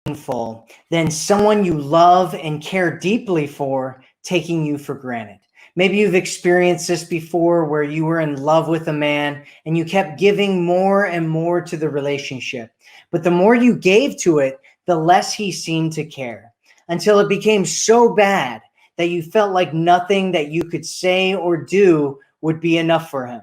painful than someone you love and care deeply for taking you for granted. Maybe you've experienced this before where you were in love with a man and you kept giving more and more to the relationship. But the more you gave to it, the less he seemed to care, until it became so bad that you felt like nothing that you could say or do would be enough for him.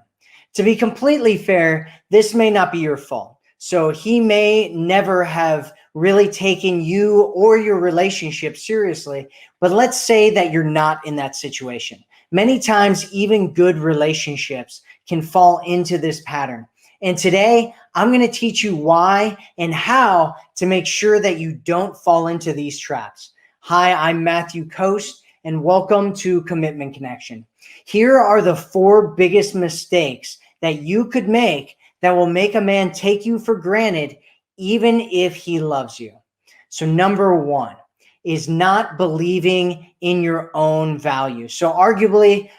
To be completely fair, this may not be your fault. So he may never have really taken you or your relationship seriously, but let's say that you're not in that situation. Many times, even good relationships can fall into this pattern. And today, I'm going to teach you why and how to make sure that you don't fall into these traps. Hi, I'm Matthew Coast, and welcome to Commitment Connection. Here are the 4 biggest mistakes that you could make that will make a man take you for granted, even if he loves you. So number 1 is not believing in your own value. So arguably,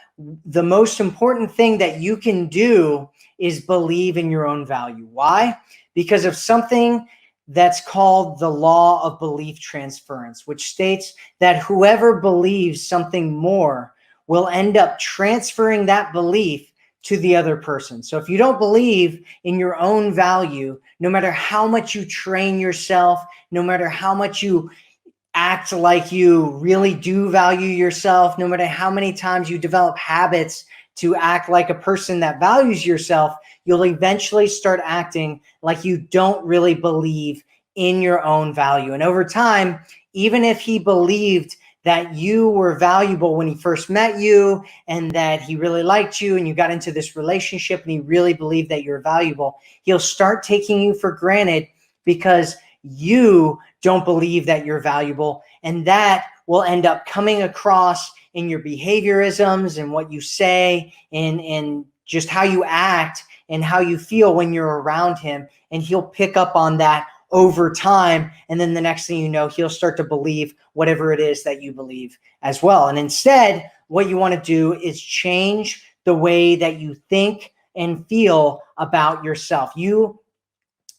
the most important thing that you can do is believe in your own value. Why? Because of something that's called the law of belief transference, which states that whoever believes something more will end up transferring that belief to the other person. So if you don't believe in your own value, no matter how much you train yourself, no matter how much you act like you really do value yourself, no matter how many times you develop habits to act like a person that values yourself, you'll eventually start acting like you don't really believe in your own value. And over time, even if he believed that you were valuable when he first met you and that he really liked you and you got into this relationship and he really believed that you're valuable, he'll start taking you for granted because you don't believe that you're valuable. And that will end up coming across in your behaviorisms and what you say and just how you act and how you feel when you're around him. And he'll pick up on that over time. And then the next thing you know, he'll start to believe whatever it is that you believe as well. And instead, what you want to do is change the way that you think and feel about yourself. You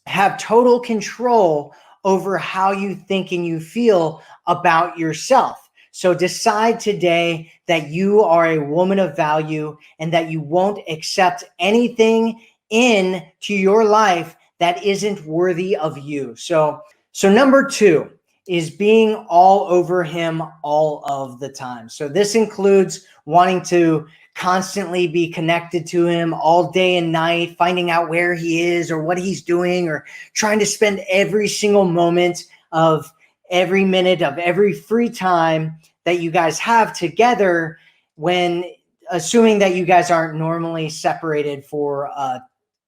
have total control over how you think and you feel about yourself. So decide today that you are a woman of value and that you won't accept anything into your life that isn't worthy of you. So number 2 is being all over him all of the time. So this includes wanting to constantly be connected to him all day and night, finding out where he is or what he's doing, or trying to spend every single moment of every minute of every free time that you guys have together, when assuming that you guys aren't normally separated for a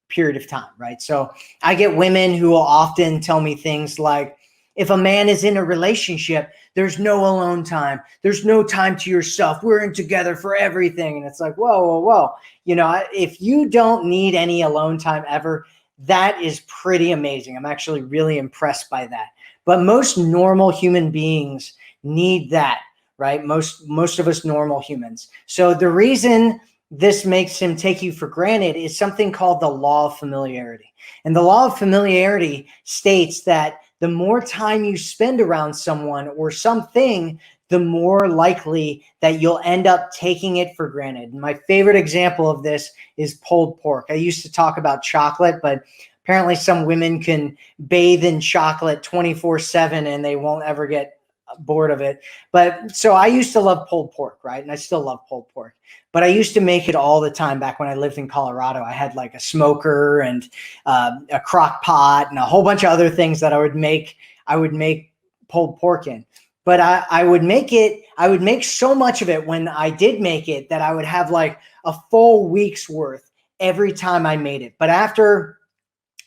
period of time, right? So I get women who will often tell me things like, if a man is in a relationship, there's no alone time. There's no time to yourself. We're in together for everything. And it's like, whoa. You know, if you don't need any alone time ever, that is pretty amazing. I'm actually really impressed by that. But most normal human beings need that, right? Most of us normal humans. So the reason this makes him take you for granted is something called the law of familiarity. And the law of familiarity states that the more time you spend around someone or something, the more likely that you'll end up taking it for granted. And my favorite example of this is pulled pork. I used to talk about chocolate, but apparently some women can bathe in chocolate 24/7 and they won't ever get bored of it. But so I used to love pulled pork, right? And I still love pulled pork. But I used to make it all the time back when I lived in Colorado. I had like a smoker and a crock pot and a whole bunch of other things that I would make pulled pork in. But I would make so much of it when I did make it that I would have like a full week's worth every time I made it. But after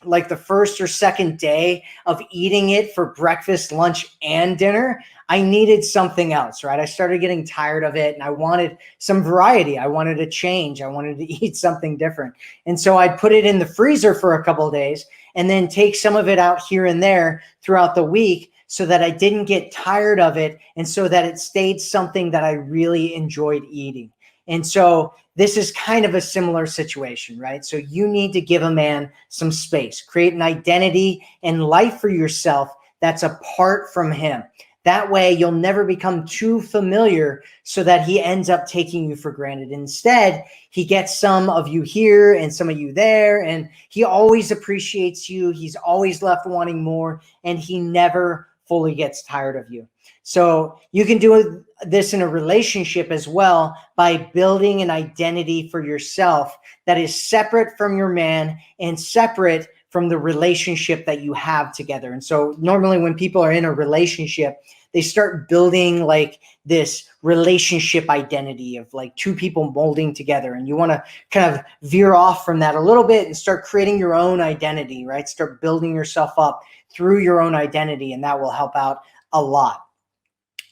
like the first or second day of eating it for breakfast, lunch, and dinner, I needed something else, right? I started getting tired of it and I wanted some variety. I wanted a change. I wanted to eat something different. And so I'd put it in the freezer for a couple of days and then take some of it out here and there throughout the week so that I didn't get tired of it and so that it stayed something that I really enjoyed eating. And so this is kind of a similar situation, right? So you need to give a man some space, create an identity and life for yourself that's apart from him. That way, you'll never become too familiar so that he ends up taking you for granted. Instead, he gets some of you here and some of you there, and he always appreciates you. He's always left wanting more, and he never fully gets tired of you. So you can do this in a relationship as well by building an identity for yourself that is separate from your man and separate from the relationship that you have together. And so normally when people are in a relationship, they start building like this relationship identity of like two people molding together. And you want to kind of veer off from that a little bit and start creating your own identity, right? Start building yourself up through your own identity, and that will help out a lot.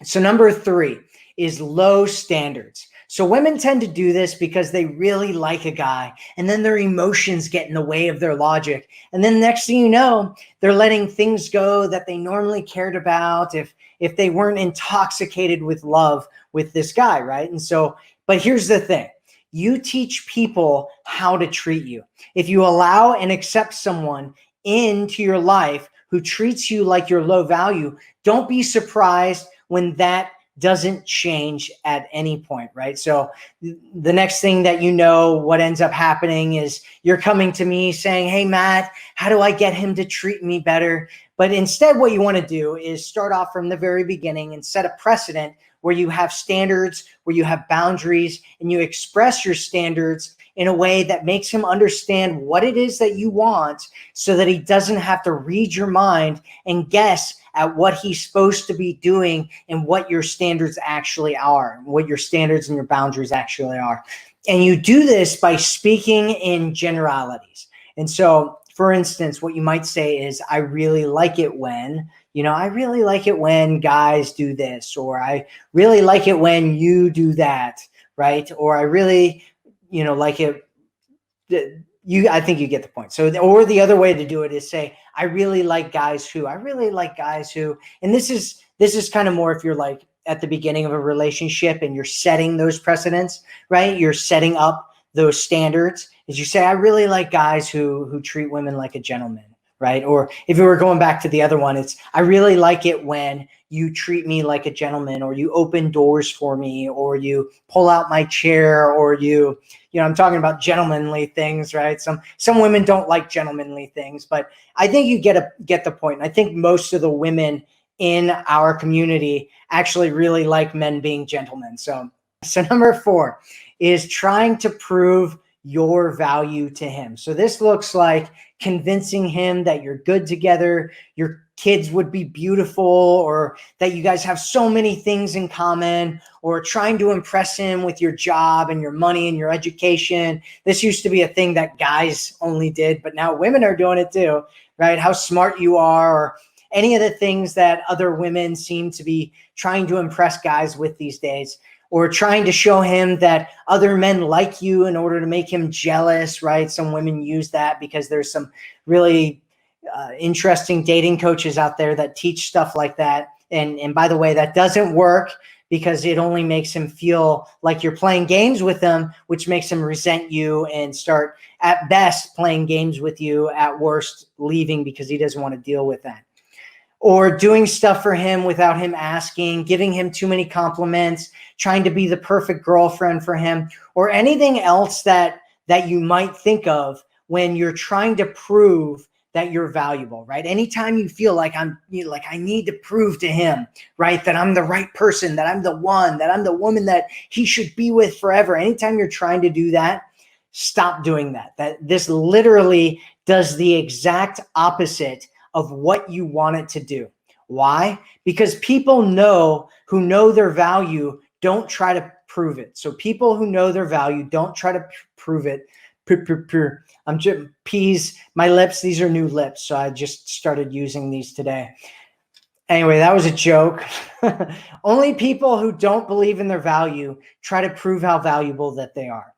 So number 3 is low standards. So women tend to do this because they really like a guy, and then their emotions get in the way of their logic. And then next thing you know, they're letting things go that they normally cared about if they weren't intoxicated with love with this guy, right? And so, but here's the thing. You teach people how to treat you. If you allow and accept someone into your life who treats you like you're low value, don't be surprised when that doesn't change at any point, right? So the next thing that you know, what ends up happening is you're coming to me saying, hey, Matt, how do I get him to treat me better? But instead, what you want to do is start off from the very beginning and set a precedent where you have standards, where you have boundaries, and you express your standards in a way that makes him understand what it is that you want so that he doesn't have to read your mind and guess at what he's supposed to be doing and what your standards actually are, what your standards and your boundaries actually are. And you do this by speaking in generalities. And so, for instance, what you might say is, I really like it when, I really like it when guys do this, or I really like it when you do that, right? Or I really, like it. I think you get the point. So, or the other way to do it is say, I really like guys who, and this is kind of more if you're like at the beginning of a relationship and you're setting those precedents, right? You're setting up those standards. Is you say, I really like guys who treat women like a gentleman, right? Or if you were going back to the other one, it's, I really like it when you treat me like a gentleman, or you open doors for me, or you pull out my chair, or I'm talking about gentlemanly things, right? Some women don't like gentlemanly things, but I think you get the point. And I think most of the women in our community actually really like men being gentlemen. So number 4 is trying to prove your value to him. So this looks like convincing him that you're good together, your kids would be beautiful, or that you guys have so many things in common, or trying to impress him with your job and your money and your education. This used to be a thing that guys only did, but now women are doing it too, right? How smart you are, or any of the things that other women seem to be trying to impress guys with these days, or trying to show him that other men like you in order to make him jealous, right? Some women use that because there's some really interesting dating coaches out there that teach stuff like that. And by the way, that doesn't work because it only makes him feel like you're playing games with him, which makes him resent you and start at best playing games with you, at worst leaving because he doesn't want to deal with that. Or doing stuff for him without him asking, giving him too many compliments, trying to be the perfect girlfriend for him, or anything else that you might think of when you're trying to prove that you're valuable, right? Anytime you feel like I need to prove to him, right, that I'm the right person, that I'm the one, that I'm the woman that he should be with forever. Anytime you're trying to do that, stop doing that. That this literally does the exact opposite of what you want it to do. Why? Because people who know their value don't try to prove it. So people who know their value don't try to prove it. I'm just peas, my lips, these are new lips. So I just started using these today. Anyway, that was a joke. Only people who don't believe in their value try to prove how valuable that they are.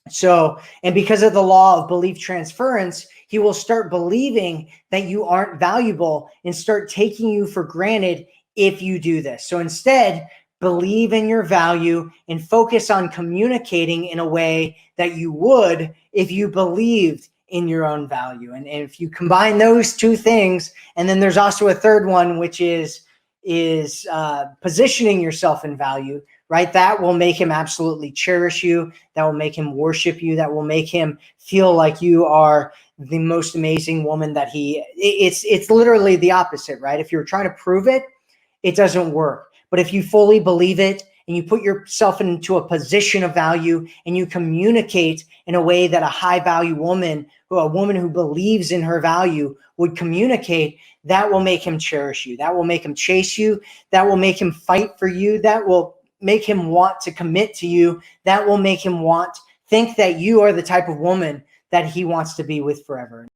So, and because of the law of belief transference, he will start believing that you aren't valuable and start taking you for granted if you do this. So instead, believe in your value and focus on communicating in a way that you would if you believed in your own value. And if you combine those two things, and then there's also a third one, which is positioning yourself in value, right? That will make him absolutely cherish you. That will make him worship you. That will make him feel like you are the most amazing woman that it's literally the opposite, right? If you're trying to prove it, it doesn't work. But if you fully believe it and you put yourself into a position of value and you communicate in a way that a high value woman, a woman who believes in her value would communicate, that will make him cherish you. That will make him chase you. That will make him fight for you. That will make him want to commit to you. That will make him think that you are the type of woman that he wants to be with forever.